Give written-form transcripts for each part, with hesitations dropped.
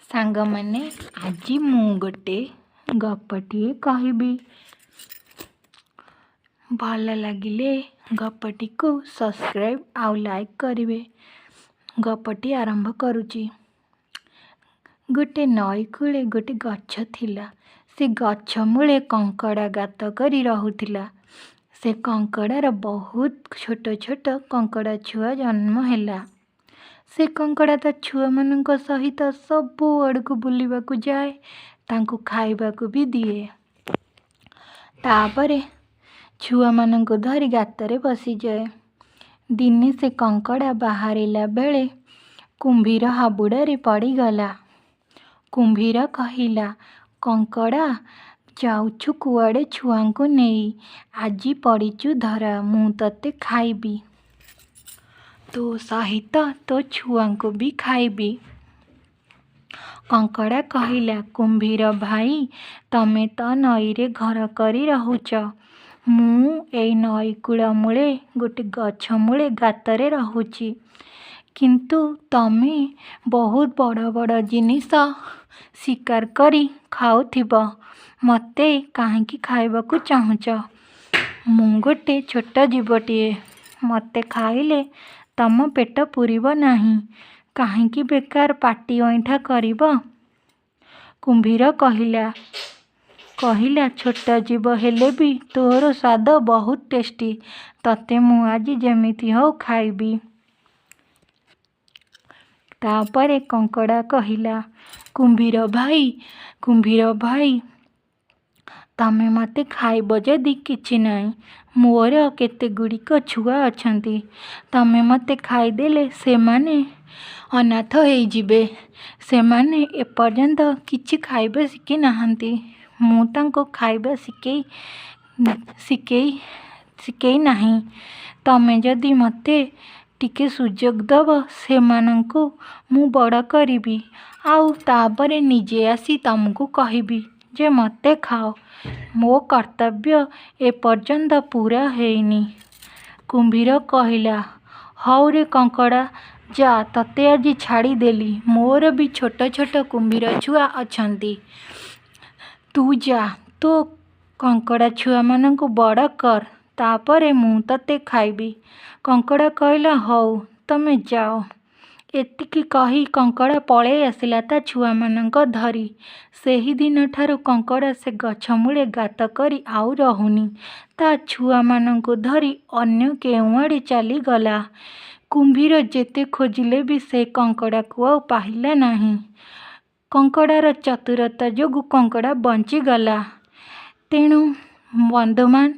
सांग मैंने आज मु गोटे गपटी कहबी। भल लगिले गपटी को सब्सक्राइब आउ लाइक करिवे। गपटी आरंभ करुची। गोटे नई कूले गोटे गछ थिला। से गछ मूले कंकड़ा गात करी रहुथिला। से कंकड़ार बहुत छोट छोट कंकड़ा छुआ जन्म हैला। से कंकड़ा ता छुआ मानक सहित सबु आड़कू बुलिबाकू जाए, तांकू खाइबाकू भी दिए। तापरे छुआ मानक धरी गातरे बसी जाए। दिने से कंकड़ा बाहरिला बेले कुंभीर हाबुड़ारे पड़ीगला। कुंभीर कहिला, कंकड़ा जाउछु कुआड़े छुआंकू नेई, आजी पड़ीचु धरा, मु तते खाइबी, तो सहित तो छुआंकू भी खाइबी। कंकड़ा कहिला, कुंभीर भाई तमे तो नईरे घर करी रहुच, मु एई नई कूल मूले गोटे गछ मूले गातरे रहुची, किंतु तमे बहुत बड़ बड़ जिनिस शिकार करी खाउथिब, मते काहेकि खाइबाकू चाहुच? मु गोटे छोट जीवटिए, मते खाइले तम पेट पूरिब नाही, काहेकि बेकार पाटी ऐठा करिब? कुंभीर कहिला छोट जीव हेले भी तोर स्वाद बहुत टेस्टी, तते मु आज जेमिति हो खाइबी। तापरे कंकड़ा कहिला, कुंभीर भाई तमे मते खाइब जदि किछि नाई, मोर केते गुड़िक छुआ अछंती, तमे मते खाइदेले सेमाने अनाथ हेई जिबे। सेमाने एपर्यंत किछि खाइबा शिखी नाहंती, मु तांको खाइबा शिखेई नाही। तमे जदि मते टिके सुजोग दब सेमानंकु मु बड़ करिबी, आउ तापरे निजे आसी तमको कहिबी जे मते खाओ, मो कर्तव्य एपर्यंत पूरा हेइनी। कुंभीर कहिला, हौ रे कंकड़ा, जा तते आज छाड़ी देली, मोर भी छोट छोट कुंभीर छुआ अछंती, तू जा तो कंकड़ा छुआ मानंकु बड़ कर, तापरे मु तते खाइबी। कंकड़ा कहिला, हौ तमे जाओ। एतिकी कही कंकड़ा पळेई आसिला ता छुआ मानंक धरी। सेही दिन ठारू कंकड़ा से गछ मूले गात करी आउ रहुनी, ता छुआ मानंकु धरी अन्य केउआड़े चली गला। कुंभीर जेते खोजिले भी से कंकड़ा को आउ पाहिला नाही। कंकड़ार चतुरता जोगु कंकड़ा बंची गला। तेणु बंधुमान,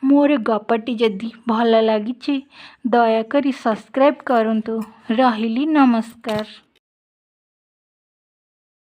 मोर गपटी जदि भल लागिछि दयाकरी सब्सक्राइब करंतु। रहिली, नमस्कार।